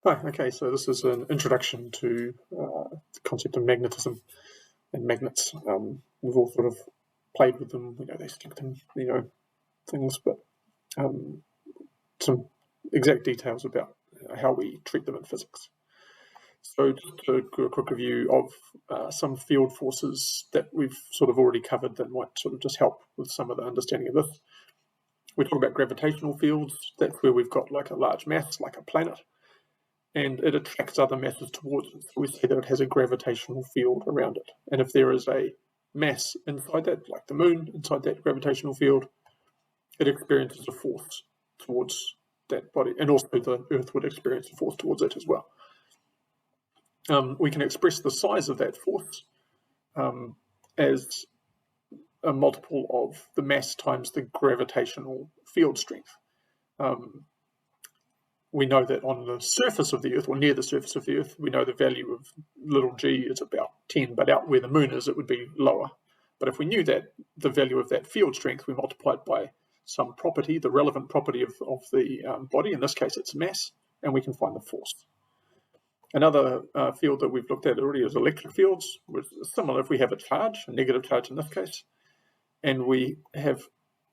Hi, okay, so this is an introduction to the concept of magnetism and magnets. We've all sort of played with them, we know they stick to, things, but um, some exact details about how we treat them in physics. So just to do a quick review of some field forces that we've sort of already covered that might sort of just help with some of the understanding of this. We talk about gravitational fields. That's where we've got like a large mass, like a planet, and it attracts other masses towards it. So we say that it has a gravitational field around it. And if there is a mass inside that, like the moon, inside that gravitational field, it experiences a force towards that body. And also the Earth would experience a force towards it as well. We can express the size of that force as a multiple of the mass times the gravitational field strength. We know that on the surface of the Earth, or near the surface of the Earth, we know the value of little g is about 10, but out where the moon is, it would be lower. But if we knew that, the value of that field strength, we multiply it by some property, the relevant property of the body, in this case it's mass, and we can find the force. Another field that we've looked at already is electric fields, which is similar. If we have a charge, a negative charge in this case, and we have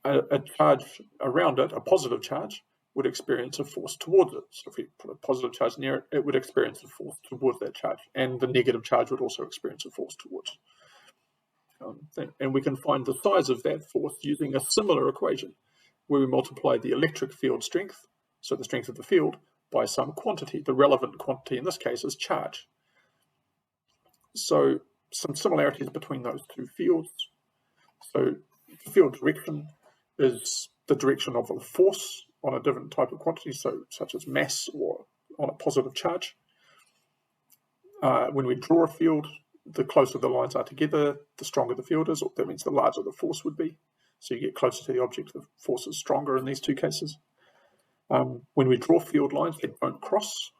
a charge around it, a positive charge, would experience a force towards it. So if we put a positive charge near it, it would experience a force towards that charge, and the negative charge would also experience a force towards and we can find the size of that force using a similar equation, where we multiply the electric field strength, so the strength of the field, by some quantity. The relevant quantity in this case is charge. So some similarities between those two fields. So the field direction is the direction of a force on a different type of quantity, so such as mass or on a positive charge. When we draw a field, the closer the lines are together, the stronger the field is, or that means the larger the force would be. So you get closer to the object, the force is stronger in these two cases. When we draw field lines, they don't cross.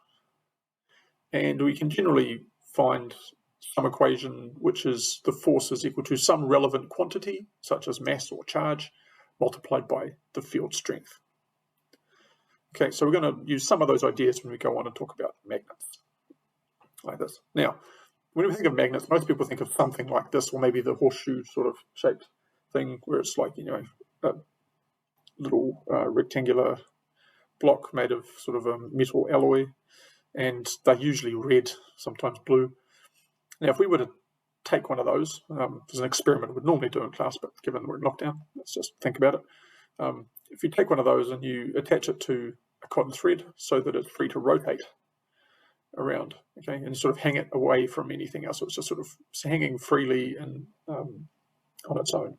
And we can generally find some equation which is the force is equal to some relevant quantity, such as mass or charge, multiplied by the field strength. Okay, so we're going to use some of those ideas when we go on and talk about magnets, like this. Now, when we think of magnets, most people think of something like this, or maybe the horseshoe sort of shaped thing, where it's like, a little rectangular block made of sort of a metal alloy, and they're usually red, sometimes blue. Now, if we were to take one of those, there's an experiment we would normally do in class, but given we're in lockdown, let's just think about it. If you take one of those and you attach it to a cotton thread so that it's free to rotate around, okay, and sort of hang it away from anything else, so it's just sort of hanging freely and on its own.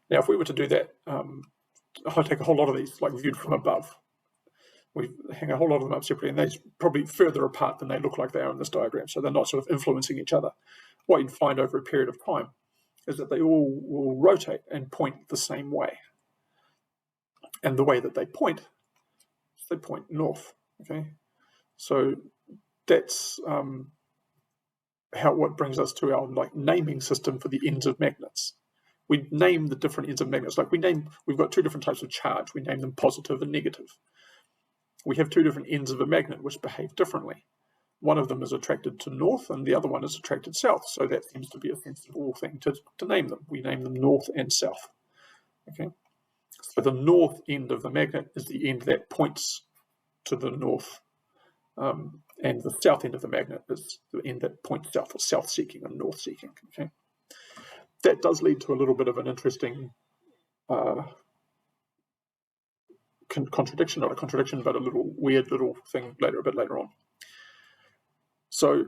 Now, if we were to do that, I'll take a whole lot of these, like viewed from above. We hang a whole lot of them up separately, and they're probably further apart than they look like they are in this diagram, so they're not sort of influencing each other. What you'd find over a period of time is that they all will rotate and point the same way. And the way that they point north, okay? So that's what brings us to our naming system for the ends of magnets. We name the different ends of magnets. We've got two different types of charge. We name them positive and negative. We have two different ends of a magnet which behave differently. One of them is attracted to north and the other one is attracted south. So that seems to be a sensible thing to name them. We name them north and south. Okay. So the north end of the magnet is the end that points to the north. And the south end of the magnet is the end that points south, or south-seeking and north-seeking. Okay. That does lead to a little bit of an interesting contradiction, not a contradiction, but a little weird little thing a bit later on. So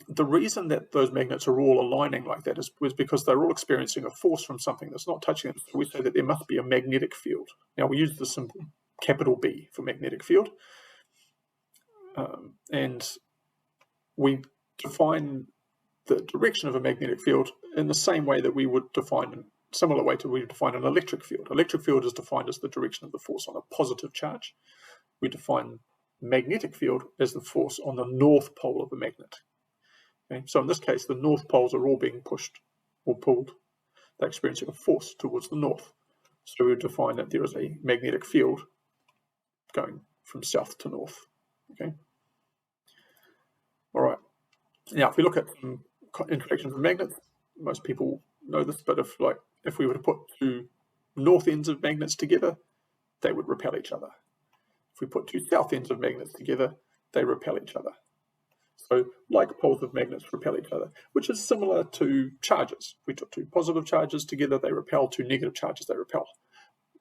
the reason that those magnets are all aligning like that was because they're all experiencing a force from something that's not touching them. So we say that there must be a magnetic field. Now, we use the symbol capital B for magnetic field. And we define the direction of a magnetic field in the same way that we would define, similar way to we would define an electric field. Electric field is defined as the direction of the force on a positive charge. We define magnetic field as the force on the north pole of the magnet. Okay? So in this case, the north poles are all being pushed or pulled. They're experiencing a force towards the north. So we would define that there is a magnetic field going from south to north. Okay. Now, if we look at some interactions of magnets, most people know this, but if we were to put two north ends of magnets together, they would repel each other. If we put two south ends of magnets together, they repel each other. So like poles of magnets repel each other, which is similar to charges. If we took two positive charges together, they repel. Two negative charges, they repel.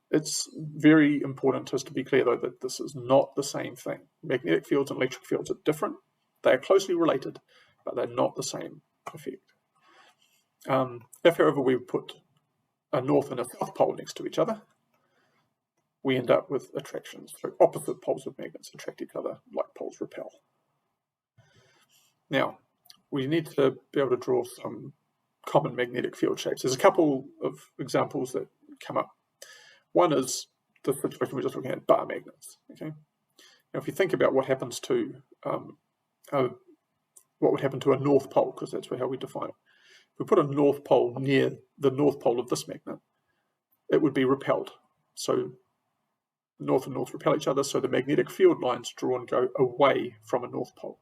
It's very important to us to be clear, though, that this is not the same thing. Magnetic fields and electric fields are different. They are closely related, but they're not the same effect. If, however, we put a north and a south pole next to each other, we end up with attractions. So opposite poles of magnets attract each other, like poles repel. Now, we need to be able to draw some common magnetic field shapes. There's a couple of examples that come up. One is the situation we we're just looking at, bar magnets. Okay. Now, if you think about what happens to what would happen to a north pole, because that's how we define it. If we put a north pole near the north pole of this magnet, it would be repelled. So north and north repel each other, so the magnetic field lines drawn go away from a north pole.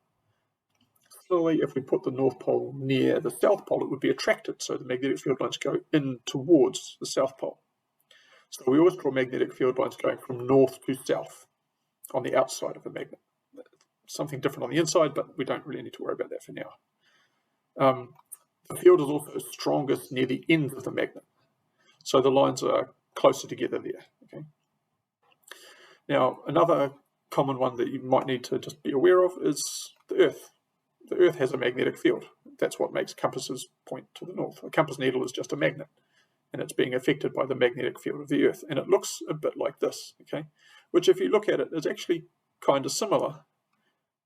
Similarly, if we put the north pole near the south pole, it would be attracted, so the magnetic field lines go in towards the south pole. So we always draw magnetic field lines going from north to south on the outside of a magnet. Something different on the inside, but we don't really need to worry about that for now. The field is also strongest near the ends of the magnet, so the lines are closer together there. Okay. Now, another common one that you might need to just be aware of is the Earth. The Earth has a magnetic field. That's what makes compasses point to the north. A compass needle is just a magnet, and it's being affected by the magnetic field of the Earth. And it looks a bit like this, okay? Which, if you look at it, is actually kind of similar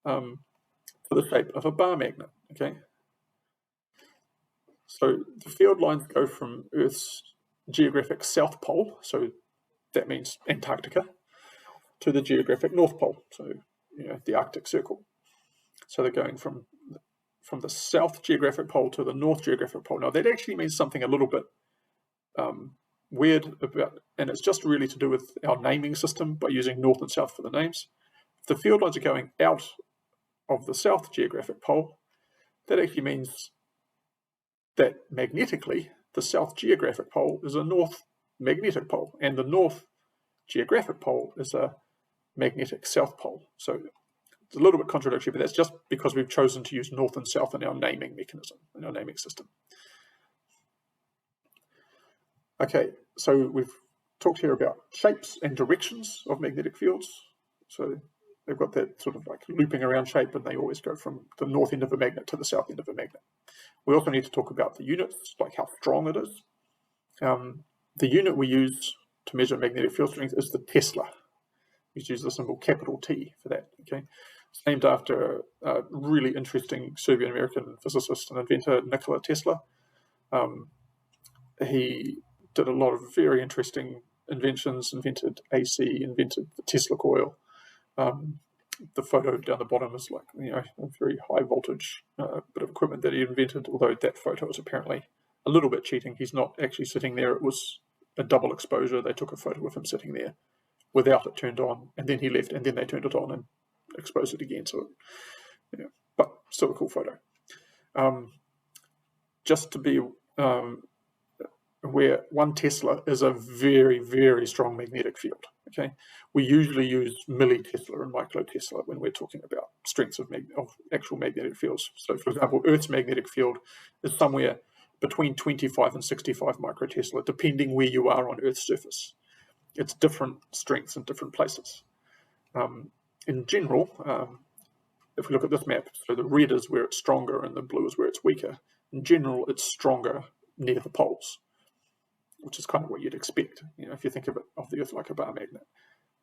to the shape of a bar magnet, okay? So the field lines go from Earth's geographic south pole, so that means Antarctica, to the geographic north pole, so the Arctic Circle. So they're going from the south geographic pole to the north geographic pole. Now that actually means something a little bit weird about, and it's just really to do with our naming system by using north and south for the names. If the field lines are going out of the south geographic pole, that actually means that magnetically the south geographic pole is a north magnetic pole, and the north geographic pole is a magnetic south pole. So it's a little bit contradictory, but that's just because we've chosen to use north and south in our naming mechanism, in our naming system. Okay, so we've talked here about shapes and directions of magnetic fields. So they've got that sort of like looping around shape, and they always go from the north end of a magnet to the south end of a magnet. We also need to talk about the units, like how strong it is. The unit we use to measure magnetic field strength is the Tesla. We use the symbol capital T for that. Okay, it's named after a really interesting Serbian-American physicist and inventor, Nikola Tesla. He did a lot of very interesting inventions, invented AC, invented the Tesla coil. The photo down the bottom is like, a very high voltage bit of equipment that he invented, although that photo is apparently a little bit cheating. He's not actually sitting there. It was a double exposure. They took a photo of him sitting there without it turned on, and then he left, and then they turned it on and exposed it again. So, but still a cool photo. Just to be where 1 Tesla is a very, very strong magnetic field. Okay, we usually use millitesla and microtesla when we're talking about strengths of actual magnetic fields. So, for example, Earth's magnetic field is somewhere between 25 and 65 microtesla, depending where you are on Earth's surface. It's different strengths in different places. In general, if we look at this map, so the red is where it's stronger and the blue is where it's weaker. In general, it's stronger near the poles, which is kind of what you'd expect, if you think of the Earth like a bar magnet,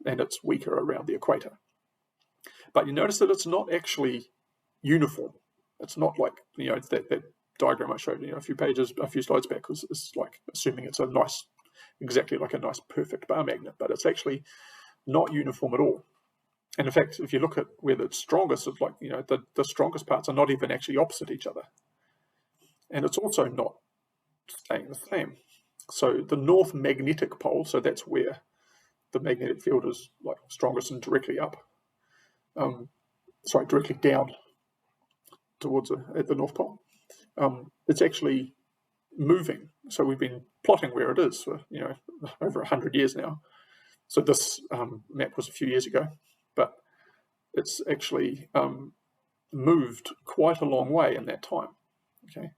and it's weaker around the equator. But you notice that it's not actually uniform. It's not like, that diagram I showed a few slides back is like assuming it's exactly like a nice perfect bar magnet, but it's actually not uniform at all. And in fact, if you look at where the strongest, it's like, the strongest parts are not even actually opposite each other. And it's also not staying the same. So the north magnetic pole, so that's where the magnetic field is like strongest and directly up. Directly down. towards at the North Pole. It's actually moving. So we've been plotting where it is for over 100 years now. So this map was a few years ago, but it's actually moved quite a long way in that time. Okay,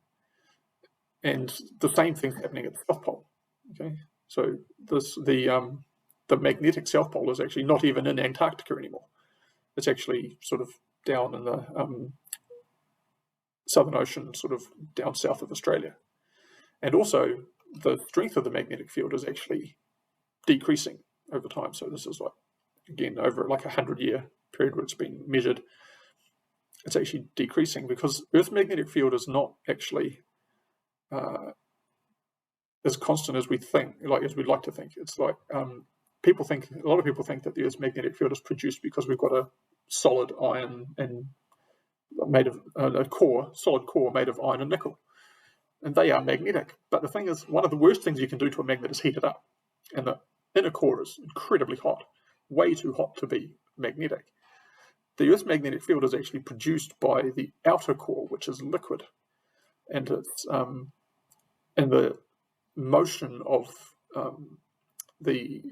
and the same thing's happening at the South Pole. Okay, so the magnetic South Pole is actually not even in Antarctica anymore. It's actually sort of down in the Southern Ocean, sort of down south of Australia. And also, the strength of the magnetic field is actually decreasing over time. So this is again, over like 100-year period where it's been measured, it's actually decreasing because Earth's magnetic field is not actually as constant as we think, as we'd like to think. It's like a lot of people think that the Earth's magnetic field is produced because we've got a solid iron and made of solid core made of iron and nickel, and they are magnetic. But the thing is, one of the worst things you can do to a magnet is heat it up, and the inner core is incredibly hot, way too hot to be magnetic. The Earth's magnetic field is actually produced by the outer core, which is liquid, and it's and the motion of the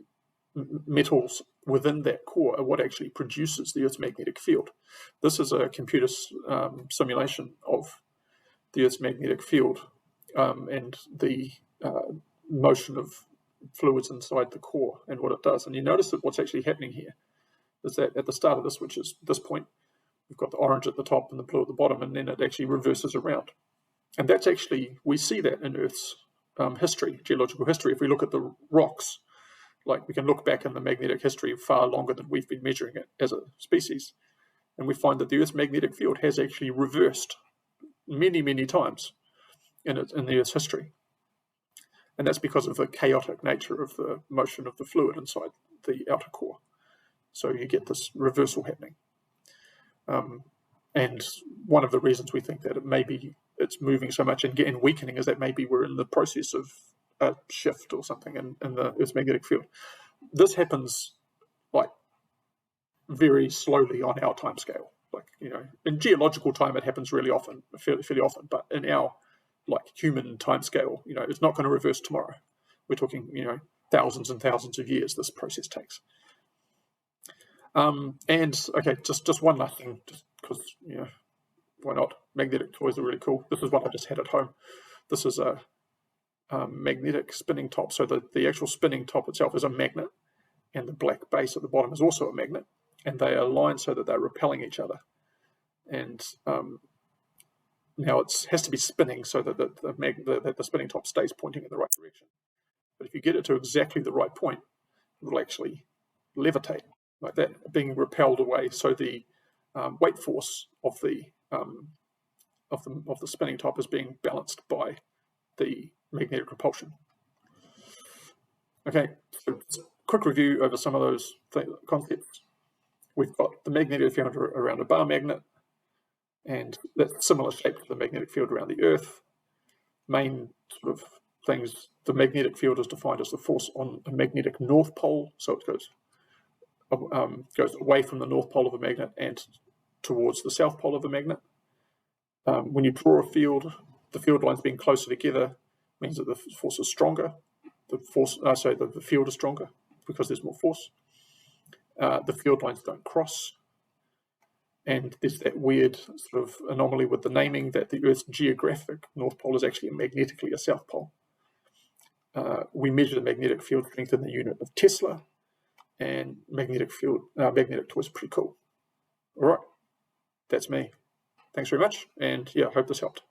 metals within that core are what actually produces the Earth's magnetic field. This is a computer simulation of the Earth's magnetic field and the motion of fluids inside the core and what it does. And you notice that what's actually happening here is that at the start of this, which is this point, we've got the orange at the top and the blue at the bottom, and then it actually reverses around. And that's actually, we see that in Earth's history, geological history. If we look at the rocks, like we can look back in the magnetic history far longer than we've been measuring it as a species, and we find that the Earth's magnetic field has actually reversed many, many times in the Earth's history. And that's because of the chaotic nature of the motion of the fluid inside the outer core. So you get this reversal happening. And one of the reasons we think that it's moving so much and weakening is that maybe we're in the process of a shift or something in the Earth's magnetic field. This happens very slowly on our time scale. In geological time, it happens really often, fairly often, but in our human time scale, it's not going to reverse tomorrow. We're talking, thousands and thousands of years this process takes. And okay, just one last thing, just because, why not? Magnetic toys are really cool. This is one I just had at home. This is a magnetic spinning top. So the actual spinning top itself is a magnet, and the black base at the bottom is also a magnet, and they are aligned so that they're repelling each other. And now it has to be spinning so that the spinning top stays pointing in the right direction. But if you get it to exactly the right point, it will actually levitate like that, being repelled away. So the weight force of the spinning top is being balanced by the magnetic repulsion. Okay, so quick review over some of those concepts. We've got the magnetic field around a bar magnet, and that's similar shape to the magnetic field around the Earth. Main sort of things, the magnetic field is defined as the force on a magnetic north pole, so it goes away from the north pole of a magnet and towards the south pole of a magnet. When you draw a field, the field lines being closer together means that the force is stronger. The field is stronger because there's more force. The field lines don't cross. And there's that weird sort of anomaly with the naming that the Earth's geographic north pole is actually magnetically a south pole. We measure the magnetic field strength in the unit of Tesla, and magnetic toys are pretty cool. All right, that's me. Thanks very much, and yeah, I hope this helped.